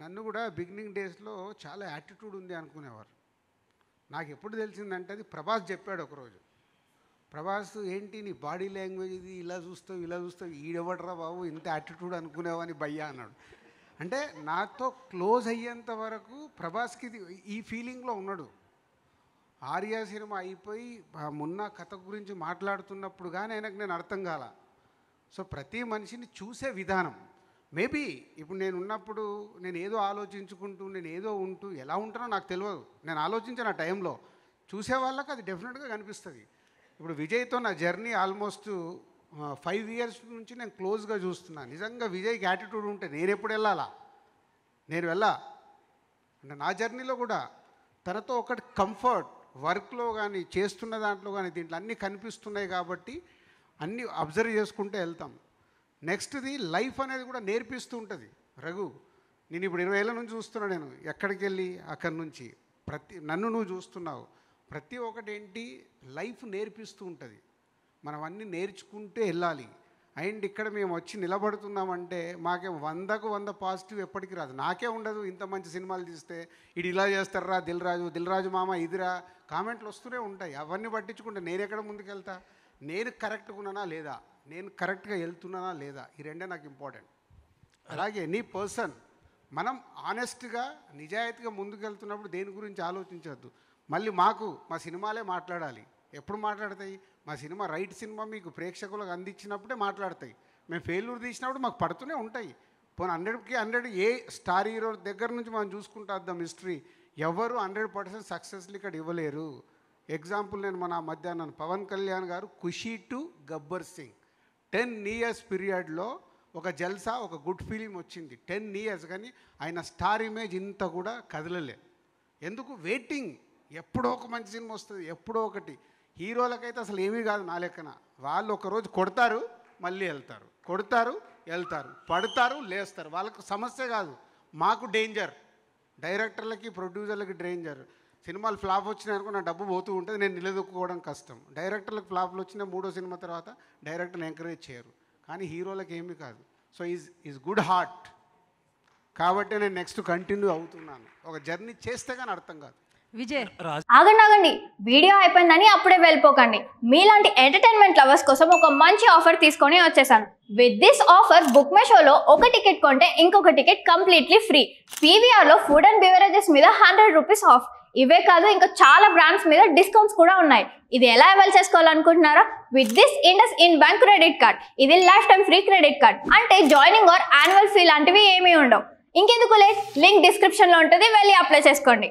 నన్ను కూడా బిగినింగ్ డేస్లో చాలా యాటిట్యూడ్ ఉంది అనుకునేవారు. నాకు ఎప్పుడు తెలిసిందంటే అది ప్రభాస్ చెప్పాడు ఒకరోజు. ప్రభాస్ ఏంటి నీ బాడీ లాంగ్వేజ్ ఇది ఇలా చూస్తావు ఈడెవడరా బాబు ఇంత యాటిట్యూడ్ అనుకునేవని భయ్యా అన్నాడు. అంటే నాతో క్లోజ్ అయ్యేంత వరకు ప్రభాస్కి ఈ ఫీలింగ్లో ఉన్నాడు. ఆర్య సినిమా అయిపోయి మొన్న కథ గురించి మాట్లాడుతున్నప్పుడు కానీ ఆయనకు నేను అర్థం కాల. సో ప్రతి మనిషిని చూసే విధానం మేబీ ఇప్పుడు నేను ఉన్నప్పుడు నేను ఏదో ఆలోచించుకుంటూ నేను ఏదో ఉంటూ ఎలా ఉంటానో నాకు తెలియదు. నేను ఆలోచించిన ఆ టైంలో చూసే వాళ్ళకి అది డెఫినెట్గా కనిపిస్తుంది. ఇప్పుడు విజయ్తో నా జర్నీ ఆల్మోస్ట్ 5 years నుంచి నేను క్లోజ్గా చూస్తున్నాను. నిజంగా విజయ్కి యాటిట్యూడ్ ఉంటే నేను ఎప్పుడు వెళ్ళాలా? నేను అంటే నా జర్నీలో కూడా తనతో ఒకటి కంఫర్ట్ వర్క్లో కానీ చేస్తున్న దాంట్లో కానీ దీంట్లో అన్నీ కనిపిస్తున్నాయి కాబట్టి అన్నీ అబ్జర్వ్ చేసుకుంటే వెళ్తాం. నెక్స్ట్ది లైఫ్ అనేది కూడా నేర్పిస్తూ ఉంటుంది. రఘు నేను ఇప్పుడు 20 ఏళ్ళ నుంచి చూస్తున్నా. నేను ఎక్కడికి వెళ్ళి అక్కడి నుంచి నన్ను నువ్వు చూస్తున్నావు. ప్రతి ఒక్కటి ఏంటి లైఫ్ నేర్పిస్తూ ఉంటుంది. మనం అన్నీ నేర్చుకుంటే వెళ్ళాలి. అండ్ ఇక్కడ మేము వచ్చి నిలబడుతున్నామంటే మాకే 100కు 100 పాజిటివ్ ఎప్పటికీ రాదు. నాకే ఉండదు. ఇంత మంచి సినిమాలు తీస్తే ఇది ఇలా చేస్తారా దిల్రాజు మామ ఇదిరా కామెంట్లు వస్తూనే ఉంటాయి. అవన్నీ పట్టించుకుంటే నేను ఎక్కడ ముందుకెళ్తా? నేను కరెక్ట్గా ఉన్నానా లేదా, నేను కరెక్ట్గా వెళ్తున్నానా లేదా, ఈ రెండే నాకు ఇంపార్టెంట్. అలాగే నీ పర్సన్ మనం ఆనెస్ట్గా నిజాయితీగా ముందుకెళ్తున్నప్పుడు దేని గురించి ఆలోచించవద్దు. మళ్ళీ మా సినిమాలే మాట్లాడాలి. ఎప్పుడు మాట్లాడతాయి? మా సినిమా రైట్ సినిమా మీకు ప్రేక్షకులకు అందించినప్పుడే మాట్లాడతాయి. మేము ఫెయిల్యూర్ తీసినప్పుడు మాకు పడుతూనే ఉంటాయి. పోనీ 100కి 100 ఏ స్టార్ హీరో దగ్గర నుంచి మనం చూసుకుంటూ వద్దాం హిస్టరీ. ఎవరు 100% సక్సెస్లు ఇక్కడ ఇవ్వలేరు. ఎగ్జాంపుల్ నేను మన మధ్యాహ్నం పవన్ కళ్యాణ్ గారు ఖుషీ టు గబ్బర్ సింగ్ 10 years పీరియడ్లో ఒక జల్సా ఒక గుడ్ ఫీలింగ్ వచ్చింది. 10 years కానీ ఆయన స్టార్ ఇమేజ్ ఇంత కూడా కదలలే. ఎందుకు? వెయిటింగ్. ఎప్పుడో ఒక మంచి సినిమా వస్తుంది, ఎప్పుడో ఒకటి. హీరోలకైతే అసలు ఏమీ కాదు నా లెక్కన. వాళ్ళు ఒకరోజు కొడతారు మళ్ళీ వెళ్తారు, కొడతారు వెళ్తారు, పడతారు లేస్తారు. వాళ్ళకు సమస్య కాదు. మాకు డేంజర్. డైరెక్టర్లకి ప్రొడ్యూసర్లకి డేంజర్. సినిమాలు ఫ్లాప్ వచ్చినాయి అనుకో నా డబ్బు పోతూ ఉంటుంది, నేను నిలదొక్కుకోవడం కష్టం. డైరెక్టర్లకు ఫ్లాప్లు వచ్చిన 3వ సినిమా తర్వాత డైరెక్టర్ని ఎంకరేజ్ చేయరు. కానీ హీరోలకు ఏమీ కాదు. సో ఈజ్ గుడ్ హార్ట్ కాబట్టి నేను నెక్స్ట్ కంటిన్యూ అవుతున్నాను. ఒక జర్నీ చేస్తే కానీ అర్థం కాదు. విజయ్ ఆగండి, వీడియో అయిపోయిందని అప్పుడే వెళ్ళిపోకండి. మీలాంటి ఎంటర్టైన్మెంట్ లవర్స్ కోసం ఒక మంచి ఆఫర్ తీసుకొని వచ్చేసాను. With this offer book my షోలో ఒక టికెట్ కొంటే ఇంకొక టికెట్ కంప్లీట్లీ ఫ్రీ. పీవీఆర్లో ఫుడ్ అండ్ బెవరేజెస్ మీద 100 rupees ఆఫ్. ఇవే కాదు ఇంకా చాలా బ్రాండ్స్ మీద డిస్కౌంట్స్ కూడా ఉన్నాయి. ఇది ఎలా అవైల్ చేసుకోవాలనుకుంటున్నారా? With this IndusInd bank credit card. ఇది life time free credit card. అంటే జాయినింగ్ ఆర్ యాన్యువల్ ఫీ లాంటివి ఏమీ ఉండవు. ఇంకెందుకు లేట్, లింక్ డిస్క్రిప్షన్లో ఉంటుంది, వెళ్ళి అప్లై చేసుకోండి.